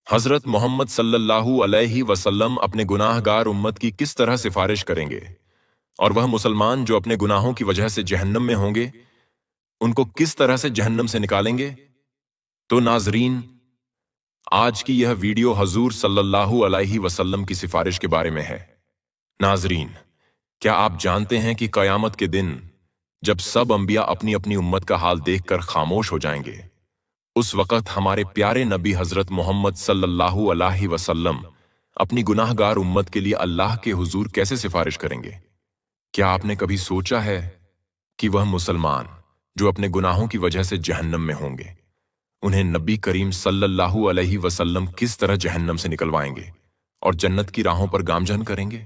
حضرت محمد صلی اللہ علیہ وسلم اپنے گناہگار امت کی کس طرح سفارش کریں گے، اور وہ مسلمان جو اپنے گناہوں کی وجہ سے جہنم میں ہوں گے ان کو کس طرح سے جہنم سے نکالیں گے؟ تو ناظرین، آج کی یہ ویڈیو حضور صلی اللہ علیہ وسلم کی سفارش کے بارے میں ہے۔ ناظرین، کیا آپ جانتے ہیں کہ قیامت کے دن جب سب انبیاء اپنی اپنی امت کا حال دیکھ کر خاموش ہو جائیں گے، اس وقت ہمارے پیارے نبی حضرت محمد صلی اللہ علیہ وسلم اپنی گناہگار امت کے لیے اللہ کے حضور کیسے سفارش کریں گے؟ کیا آپ نے کبھی سوچا ہے کہ وہ مسلمان جو اپنے گناہوں کی وجہ سے جہنم میں ہوں گے، انہیں نبی کریم صلی اللہ علیہ وسلم کس طرح جہنم سے نکلوائیں گے اور جنت کی راہوں پر گامزن کریں گے؟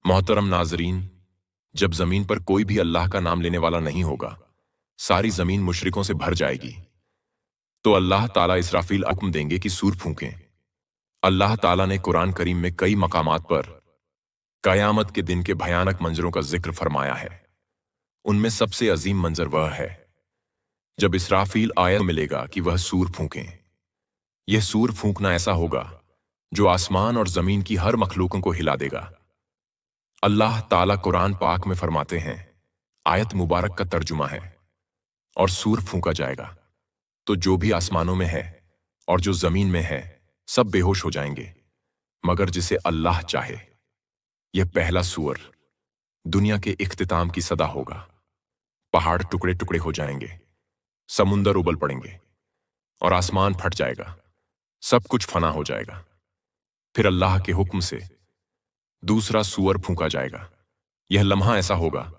محترم ناظرین، جب زمین پر کوئی بھی اللہ کا نام لینے والا نہیں ہوگا، ساری زمین مشرکوں سے بھر جائے گی، تو اللہ تعالیٰ اسرافیل حکم دیں گے کہ سور پھونکیں۔ اللہ تعالیٰ نے قرآن کریم میں کئی مقامات پر قیامت کے دن کے بھیانک منظروں کا ذکر فرمایا ہے۔ ان میں سب سے عظیم منظر وہ ہے جب اسرافیل آیت ملے گا کہ وہ سور پھونکیں۔ یہ سور پھونکنا ایسا ہوگا جو آسمان اور زمین کی ہر مخلوقوں کو ہلا دے گا۔ اللہ تعالیٰ قرآن پاک میں فرماتے ہیں، آیت مبارک کا ترجمہ ہے، اور سور پھونکا جائے گا تو جو بھی آسمانوں میں ہے اور جو زمین میں ہے سب بے ہوش ہو جائیں گے مگر جسے اللہ چاہے۔ یہ پہلا سور دنیا کے اختتام کی صدا ہوگا۔ پہاڑ ٹکڑے ٹکڑے ہو جائیں گے، سمندر ابل پڑیں گے اور آسمان پھٹ جائے گا، سب کچھ فنا ہو جائے گا۔ پھر اللہ کے حکم سے دوسرا سور پھونکا جائے گا۔ یہ لمحہ ایسا ہوگا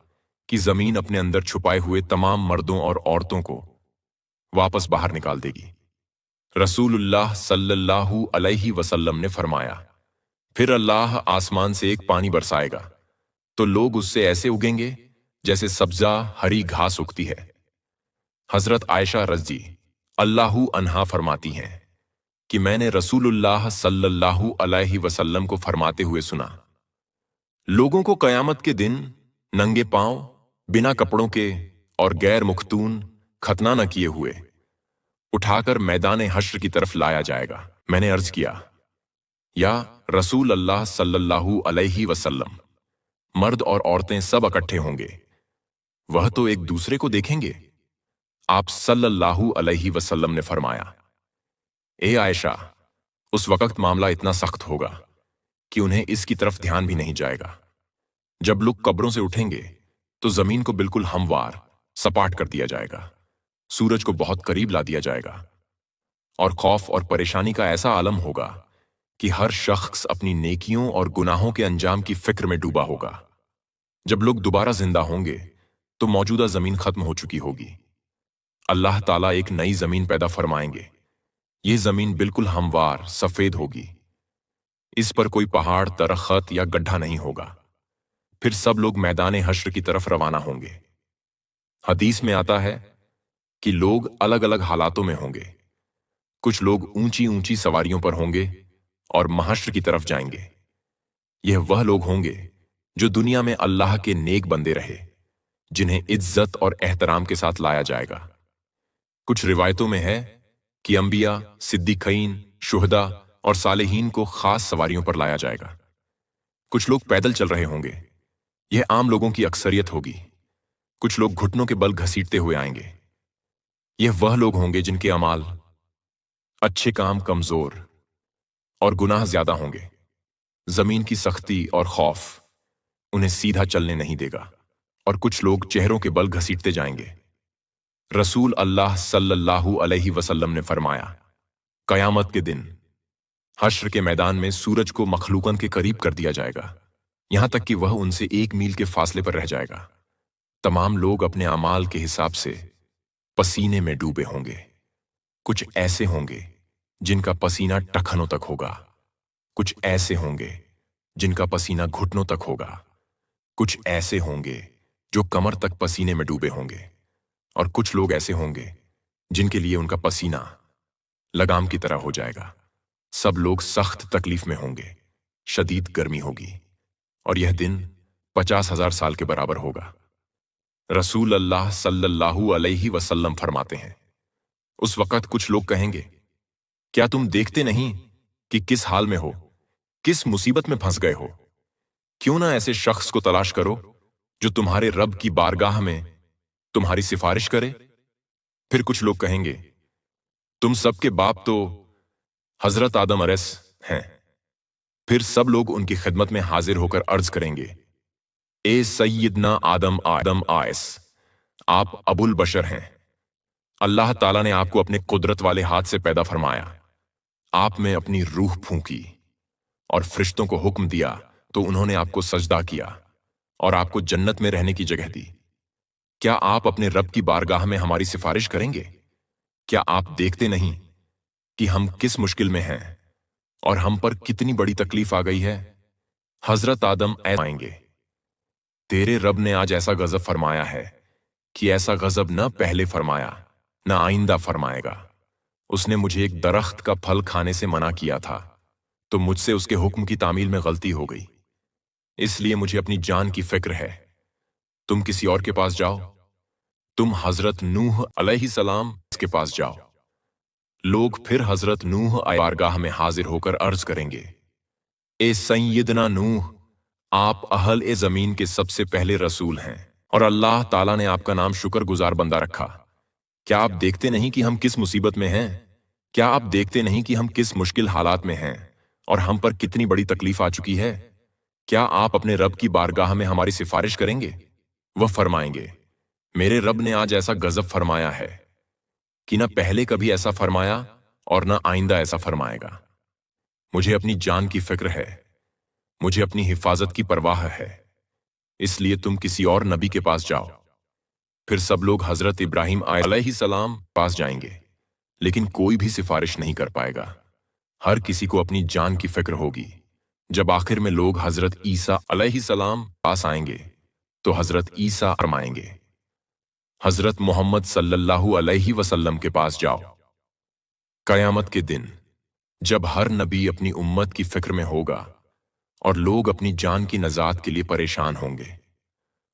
کہ زمین اپنے اندر چھپائے ہوئے تمام مردوں اور عورتوں کو واپس باہر نکال دے گی۔ رسول اللہ صلی اللہ علیہ وسلم نے فرمایا، پھر اللہ آسمان سے ایک پانی برسائے گا تو لوگ اس سے ایسے اگیں گے جیسے سبزہ ہری گھاس اگتی ہے۔ حضرت عائشہ رضی اللہ عنہا فرماتی ہیں کہ میں نے رسول اللہ صلی اللہ علیہ وسلم کو فرماتے ہوئے سنا، لوگوں کو قیامت کے دن ننگے پاؤں، بنا کپڑوں کے اور غیر مختون، ختنہ نہ کیے ہوئے اٹھا کر میدان حشر کی طرف لایا جائے گا۔ میں نے عرض کیا، یا رسول اللہ صلی اللہ علیہ وسلم، مرد اور عورتیں سب اکٹھے ہوں گے، وہ تو ایک دوسرے کو دیکھیں گے؟ آپ صلی اللہ علیہ وسلم نے فرمایا، اے عائشہ، اس وقت معاملہ اتنا سخت ہوگا کہ انہیں اس کی طرف دھیان بھی نہیں جائے گا۔ جب لوگ قبروں سے اٹھیں گے تو زمین کو بالکل ہموار سپاٹ کر دیا جائے گا، سورج کو بہت قریب لا دیا جائے گا، اور خوف اور پریشانی کا ایسا عالم ہوگا کہ ہر شخص اپنی نیکیوں اور گناہوں کے انجام کی فکر میں ڈوبا ہوگا۔ جب لوگ دوبارہ زندہ ہوں گے تو موجودہ زمین ختم ہو چکی ہوگی۔ اللہ تعالیٰ ایک نئی زمین پیدا فرمائیں گے۔ یہ زمین بالکل ہموار سفید ہوگی، اس پر کوئی پہاڑ، درخت یا گڈھا نہیں ہوگا۔ پھر سب لوگ میدان حشر کی طرف روانہ ہوں گے۔ حدیث میں آتا ہے کہ لوگ الگ الگ حالاتوں میں ہوں گے۔ کچھ لوگ اونچی اونچی سواریوں پر ہوں گے اور محشر کی طرف جائیں گے۔ یہ وہ لوگ ہوں گے جو دنیا میں اللہ کے نیک بندے رہے، جنہیں عزت اور احترام کے ساتھ لایا جائے گا۔ کچھ روایتوں میں ہے کہ انبیاء، صدیقین، شہداء اور صالحین کو خاص سواریوں پر لایا جائے گا۔ کچھ لوگ پیدل چل رہے ہوں گے، یہ عام لوگوں کی اکثریت ہوگی۔ کچھ لوگ گھٹنوں کے بل گھسیٹتے ہوئے آئیں گے۔ یہ وہ لوگ ہوں گے جن کے اعمال، اچھے کام کمزور اور گناہ زیادہ ہوں گے۔ زمین کی سختی اور خوف انہیں سیدھا چلنے نہیں دے گا، اور کچھ لوگ چہروں کے بل گھسیٹتے جائیں گے۔ رسول اللہ صلی اللہ علیہ وسلم نے فرمایا، قیامت کے دن حشر کے میدان میں سورج کو مخلوقن کے قریب کر دیا جائے گا، یہاں تک کہ وہ ان سے 1 میل کے فاصلے پر رہ جائے گا۔ تمام لوگ اپنے اعمال کے حساب سے پسینے میں ڈوبے ہوں گے۔ کچھ ایسے ہوں گے جن کا پسینہ ٹخنوں تک ہوگا، کچھ ایسے ہوں گے جن کا پسینہ گھٹنوں تک ہوگا، کچھ ایسے ہوں گے جو کمر تک پسینے میں ڈوبے ہوں گے، اور کچھ لوگ ایسے ہوں گے جن کے لیے ان کا پسینہ لگام کی طرح ہو جائے گا۔ سب لوگ سخت تکلیف میں ہوں گے، شدید گرمی ہوگی، اور یہ دن 50,000 سال کے برابر ہوگا۔ رسول اللہ صلی اللہ علیہ وسلم فرماتے ہیں، اس وقت کچھ لوگ کہیں گے، کیا تم دیکھتے نہیں कि किस हाल में हो, किस मुसीबत में फंस गए हो। क्यों ना ऐसे शख्स को तलाश करो जो तुम्हारे रब की बारगाह में तुम्हारी सिफारिश करे। फिर कुछ लोग कहेंगे, तुम सबके बाप तो हजरत आदम अलैहिस हैं। फिर सब लोग उनकी खिदमत में हाजिर होकर अर्ज करेंगे, ए सैयदना आदम आदम आयस, आप अबुल बशर हैं। अल्लाह ताला ने आपको अपने कुदरत वाले हाथ से पैदा फरमाया, आप में अपनी रूह फूंकी और फरिश्तों को हुक्म दिया तो उन्होंने आपको सजदा किया और आपको जन्नत में रहने की जगह दी। क्या आप अपने रब की बारगाह में हमारी सिफारिश करेंगे? क्या आप देखते नहीं कि हम किस मुश्किल में हैं और हम पर कितनी बड़ी तकलीफ आ गई है। हजरत आदम आएंगे, तेरे रब ने आज ऐसा गजब फरमाया है कि ऐसा गजब न पहले फरमाया न आइंदा फरमाएगा। उसने मुझे एक दरख्त का फल खाने से मना किया था तो मुझसे उसके हुक्म की तामील में गलती हो गई, इसलिए मुझे अपनी जान की फिक्र है। तुम किसी और के पास जाओ, तुम हजरत नूह अलैहिस्सलाम के पास जाओ। लोग फिर हजरत नूह बारगाह में हाजिर होकर अर्ज करेंगे, ए सैयदना नूह, आप अहल ए जमीन के सबसे पहले रसूल हैं और अल्लाह ताला ने आपका नाम शुक्रगुजार बंदा रखा। क्या आप देखते नहीं कि हम किस मुसीबत में हैं? क्या आप देखते नहीं कि हम किस मुश्किल हालात में हैं और हम पर कितनी बड़ी तकलीफ आ चुकी है? क्या आप अपने रब की बारगाह में हमारी सिफारिश करेंगे? वह फरमाएंगे, मेरे रब ने आज ऐसा गजब फरमाया है कि न पहले कभी ऐसा फरमाया और न आइंदा ऐसा फरमाएगा। मुझे अपनी जान की फिक्र है, मुझे अपनी हिफाजत की परवाह है, इसलिए तुम किसी और नबी के पास जाओ। फिर सब लोग हजरत इब्राहिम अलैहिस्सलाम पास जाएंगे, लेकिन कोई भी सिफारिश नहीं कर पाएगा। हर किसी को अपनी जान की फिक्र होगी। जब आखिर में लोग हजरत ईसा अलैहिस्सलाम पास आएंगे तो हजरत ईसा फरमाएंगे, हजरत मोहम्मद सल्लल्लाहु अलैहि वसल्लम के पास जाओ। कयामत के दिन जब हर नबी अपनी उम्मत की फिक्र में होगा और लोग अपनी जान की नजात के लिए परेशान होंगे,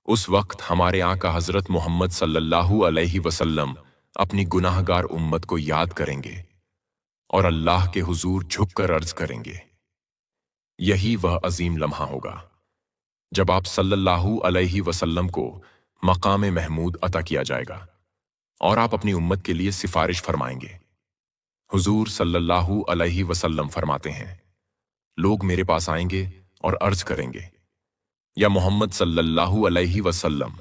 उस वक्त हमारे आका हजरत मोहम्मद सल्लल्लाहु अलैहि वसल्लम अपनी गुनाहगार उम्मत को याद करेंगे और अल्लाह के हुजूर झुककर अर्ज करेंगे। यही वह अजीम लम्हा होगा जब आप सल्लल्लाहु अलैहि वसल्लम को मकाम महमूद अता किया जाएगा और आप अपनी उम्मत के लिए सिफारिश फरमाएंगे। हुजूर सल्लल्लाहु अलैहि वसल्लम फरमाते हैं, लोग मेरे पास आएंगे और अर्ज करेंगे, या मोहम्मद सल्लल्लाहु अलैहि वसल्लम,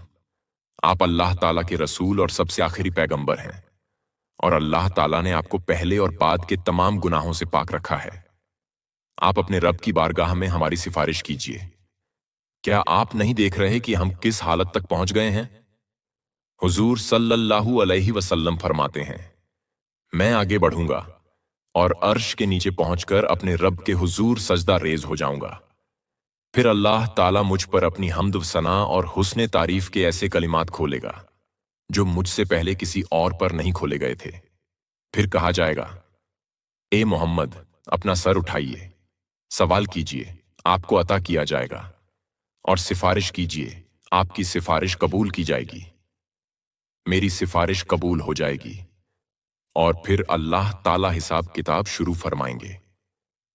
आप अल्लाह ताला के रसूल और सबसे आखिरी पैगंबर हैं और अल्लाह ताला ने आपको पहले और बाद के तमाम गुनाहों से पाक रखा है। आप अपने रब की बारगाह में हमारी सिफारिश कीजिए। क्या आप नहीं देख रहे कि हम किस हालत तक पहुंच गए हैं? हुजूर सल्लल्लाहु अलैहि वसल्लम फरमाते हैं, मैं आगे बढ़ूंगा और अर्श के नीचे पहुंचकर अपने रब के हुजूर सजदा रेज हो जाऊंगा। फिर अल्लाह ताला मुझ पर अपनी हम्द व सना और हुस्ने तारीफ के ऐसे कलिमात खोलेगा जो मुझसे पहले किसी और पर नहीं खोले गए थे। फिर कहा जाएगा, ए मोहम्मद, अपना सर उठाइए, सवाल कीजिए, आपको अता किया जाएगा, और सिफारिश कीजिए, आपकी सिफारिश कबूल की जाएगी। मेरी सिफारिश कबूल हो जाएगी और फिर अल्लाह ताला हिसाब किताब शुरू फरमाएंगे।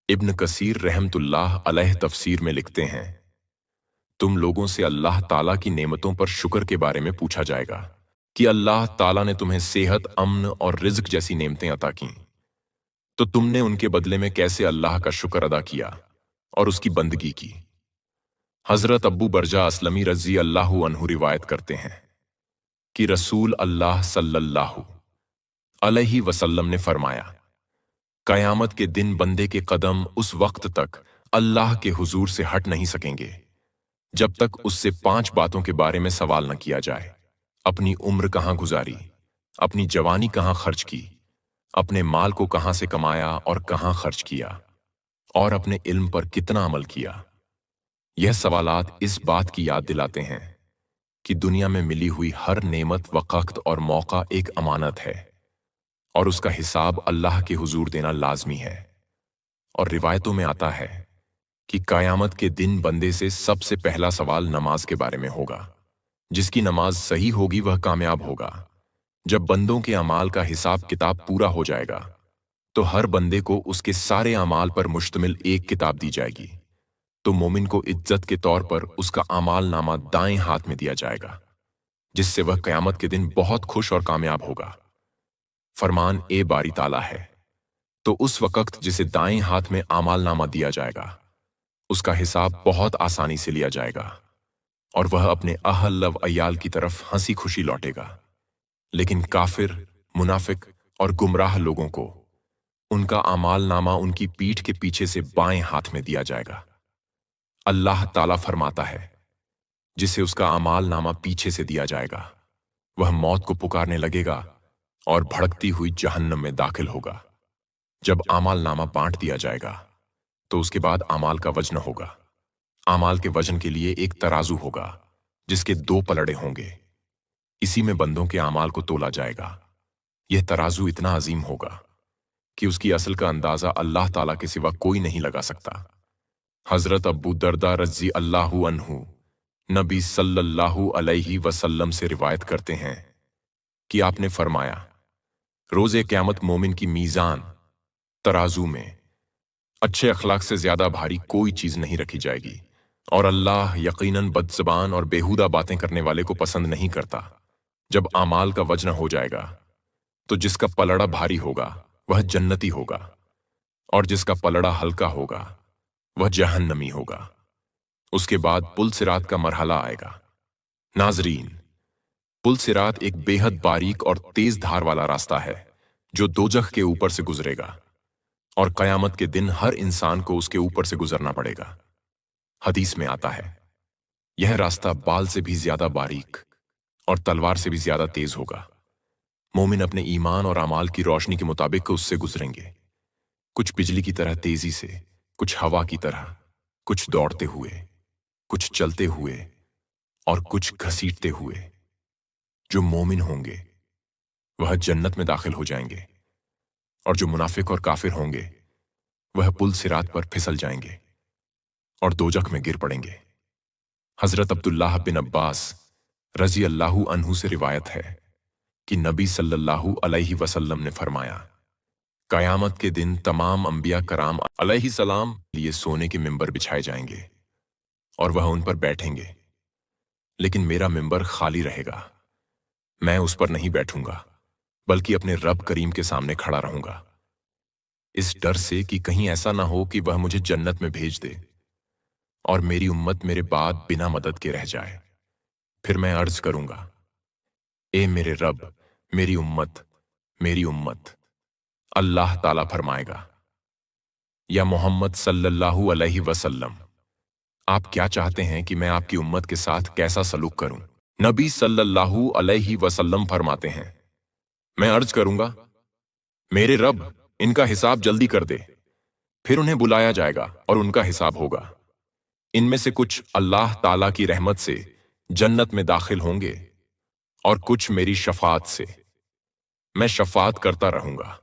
इब्न कसीर रहमतुल्लाह अलैह तफसीर में लिखते हैं, तुम लोगों से अल्लाह ताला की नेमतों पर शुक्र के बारे में पूछा जाएगा कि अल्लाह ताला ने तुम्हें सेहत, अम्न और रिज्क जैसी नेमतें अता की, तो तुमने उनके बदले में कैसे अल्लाह का शुक्र अदा किया और उसकी बंदगी की। हजरत अब्बू बरजा असलमी रजी अल्लाहु अन्हु रिवायत करते हैं कि रसूल अल्लाह सल्लल्लाहु अलैहि वसल्लम ने फरमाया, कयामत के दिन बंदे के कदम उस वक्त तक अल्लाह के हुजूर से हट नहीं सकेंगे जब तक उससे 5 बातों के बारे में सवाल न किया जाए। अपनी उम्र कहाँ गुजारी, अपनी जवानी कहाँ खर्च की, अपने माल को कहाँ से कमाया और कहाँ खर्च किया, और अपने इल्म पर कितना अमल किया। यह सवालात इस बात की याद दिलाते हैं कि दुनिया में मिली हुई हर नेमत, वक्त और मौका एक अमानत है और उसका हिसाब अल्लाह के हुजूर देना लाजमी है। और रिवायतों में आता है कि कयामत के दिन बंदे से सबसे पहला सवाल नमाज के बारे में होगा। जिसकी नमाज सही होगी वह कामयाब होगा। जब बंदों के अमाल का हिसाब किताब पूरा हो जाएगा तो हर बंदे को उसके सारे अमाल पर मुश्तमिल एक किताब दी जाएगी। तो मोमिन को इज्जत के तौर पर उसका अमाल नामा दाएं हाथ में दिया जाएगा, जिससे वह क़यामत के दिन बहुत खुश और कामयाब होगा। फरमान ए बारी ताला है। तो उस वक़्त जिसे दाएं हाथ में अमाल नामा दिया जाएगा, उसका हिसाब बहुत आसानी से लिया जाएगा और वह अपने अहल व अयाल की तरफ हंसी खुशी लौटेगा। लेकिन काफिर, मुनाफिक और गुमराह लोगों को उनका अमाल नामा उनकी पीठ के पीछे से बाएं हाथ में दिया जाएगा। अल्लाह ताला फरमाता है, जिसे उसका अमाल नामा पीछे से दिया जाएगा, वह मौत को पुकारने लगेगा और भड़कती हुई जहन्नम में दाखिल होगा। जब अमाल नामा बांट दिया जाएगा, तो उसके बाद अमाल का वजन होगा। अमाल के वजन के लिए एक तराजू होगा, जिसके 2 पलड़े होंगे। इसी में बंदों के अमाल को तोला जाएगा। यह तराजू इतना अजीम होगा कि उसकी असल का अंदाजा अल्लाह ताला के सिवा कोई नहीं लगा सकता। हजरत अबू दरदा रज़ी अल्लाहु अन्हु नबी सल्लल्लाहु अलैहि वसल्लम से रिवायत करते हैं कि आपने फरमाया, रोज़े क़यामत मोमिन की मीज़ान तराजू में अच्छे अखलाक से ज्यादा भारी कोई चीज नहीं रखी जाएगी, और अल्लाह यकीनन बदज़बान और बेहुदा बातें करने वाले को पसंद नहीं करता। जब आमाल का वजन हो जाएगा, तो जिसका पलड़ा भारी होगा वह जन्नती होगा, और जिसका पलड़ा हल्का होगा वह जहन्नमी होगा। उसके बाद पुल सिरात का मरहला आएगा। नाजरीन, पुल सिरात एक बेहद बारीक और तेज धार वाला रास्ता है जो दोजख के ऊपर से गुजरेगा, और कयामत के दिन हर इंसान को उसके ऊपर से गुजरना पड़ेगा। हदीस में आता है, यह रास्ता बाल से भी ज्यादा बारीक और तलवार से भी ज्यादा तेज होगा। मोमिन अपने ईमान और अमाल की रोशनी के मुताबिक उससे गुजरेंगे, कुछ बिजली की तरह तेजी से, कुछ हवा की तरह, कुछ दौड़ते हुए, कुछ चलते हुए और कुछ घसीटते हुए। जो मोमिन होंगे वह जन्नत में दाखिल हो जाएंगे, और जो मुनाफिक और काफिर होंगे वह पुल सिरात पर फिसल जाएंगे और दोजख में गिर पड़ेंगे। हजरत अब्दुल्लाह बिन अब्बास रजी अल्लाहु अन्हु से रिवायत है कि नबी सल्लल्लाहु अलैहि वसल्लम ने फरमाया, कयामत के दिन तमाम अंबिया कराम अलैहि सलाम लिए सोने के मिंबर बिछाए जाएंगे और वह उन पर बैठेंगे, लेकिन मेरा मिंबर खाली रहेगा। मैं उस पर नहीं बैठूंगा, बल्कि अपने रब करीम के सामने खड़ा रहूंगा, इस डर से कि कहीं ऐसा ना हो कि वह मुझे जन्नत में भेज दे और मेरी उम्मत मेरे बाद बिना मदद के रह जाए। फिर मैं अर्ज करूंगा, ए मेरे रब, मेरी उम्मत, मेरी उम्मत। अल्लाह ताला फरमाएगा, या मोहम्मद सल्लल्लाहु अलैहि वसल्लम, आप क्या चाहते हैं कि मैं आपकी उम्मत के साथ कैसा सलूक करूं? नबी सल्लल्लाहु अलैहि वसल्लम फरमाते हैं, मैं अर्ज करूंगा, मेरे रब, इनका हिसाब जल्दी कर दे। फिर उन्हें बुलाया जाएगा और उनका हिसाब होगा। इनमें से कुछ अल्लाह ताला की रहमत से जन्नत में दाखिल होंगे और कुछ मेरी शफात से। मैं शफात करता रहूंगा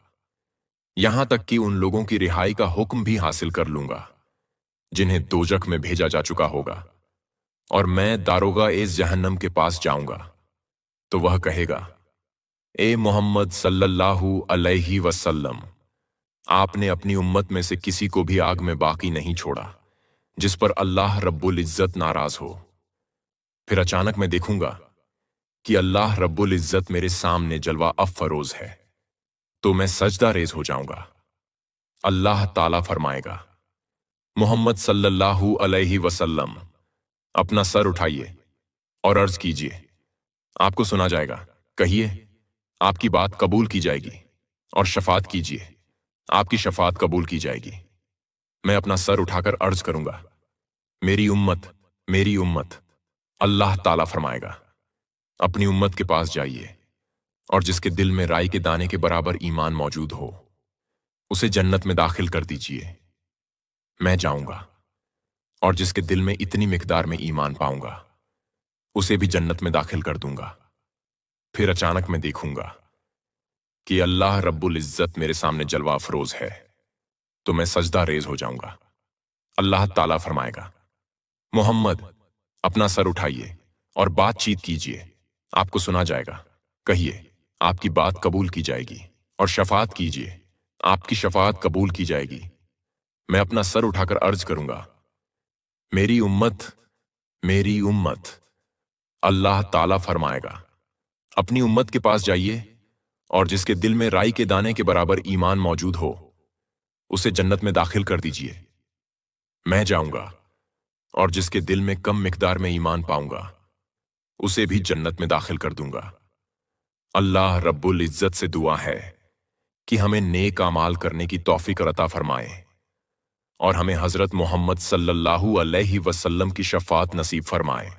यहां तक कि उन लोगों की रिहाई का हुक्म भी हासिल कर लूंगा जिन्हें दोजख में भेजा जा चुका होगा, और मैं दारोगा इस जहन्नम के पास जाऊंगा तो वह कहेगा, ए मोहम्मद सल्लल्लाहु अलैहि वसल्लम, आपने अपनी उम्मत में से किसी को भी आग में बाकी नहीं छोड़ा जिस पर अल्लाह रब्बुल इज्जत नाराज हो। फिर अचानक मैं देखूंगा कि अल्लाह रब्बुल इज्जत मेरे सामने जलवा अफरोज है, तो मैं सजदा रेज हो जाऊंगा। अल्लाह ताला फरमाएगा, मोहम्मद सल्लल्लाहु अलैहि वसल्लम, अपना सर उठाइए और अर्ज कीजिए, आपको सुना जाएगा। कहिए, आपकी बात कबूल की जाएगी, और शफात कीजिए, आपकी शफात कबूल की जाएगी। मैं अपना सर उठाकर अर्ज करूंगा, मेरी उम्मत, मेरी उम्मत। अल्लाह ताला फरमाएगा, अपनी उम्मत के पास जाइए, और जिसके दिल में राई के दाने के बराबर ईमान मौजूद हो उसे जन्नत में दाखिल कर दीजिए। मैं जाऊंगा और जिसके दिल में इतनी मिकदार में ईमान पाऊंगा उसे भी जन्नत में दाखिल कर दूंगा। फिर अचानक मैं देखूंगा कि अल्लाह रब्बुल इज्जत मेरे सामने जलवा अफरोज है, तो मैं सजदा रेज हो जाऊंगा। अल्लाह ताला फरमाएगा, मोहम्मद, अपना सर उठाइए और बातचीत कीजिए, आपको सुना जाएगा। कहिए, आपकी बात कबूल की जाएगी, और शफात कीजिए, آپ کی شفاعت قبول کی جائے گی۔ میں اپنا سر اٹھا کر عرض کروں گا، میری امت، میری امت۔ اللہ تعالیٰ فرمائے گا، اپنی امت کے پاس جائیے اور جس کے دل میں رائی کے دانے کے برابر ایمان موجود ہو اسے جنت میں داخل کر دیجیے۔ میں جاؤں گا اور جس کے دل میں کم مقدار میں ایمان پاؤں گا اسے بھی جنت میں داخل کر دوں گا۔ اللہ رب العزت سے دعا ہے کہ ہمیں نیک اعمال کرنے کی توفیق عطا فرمائے اور ہمیں حضرت محمد صلی اللہ علیہ وسلم کی شفاعت نصیب فرمائے۔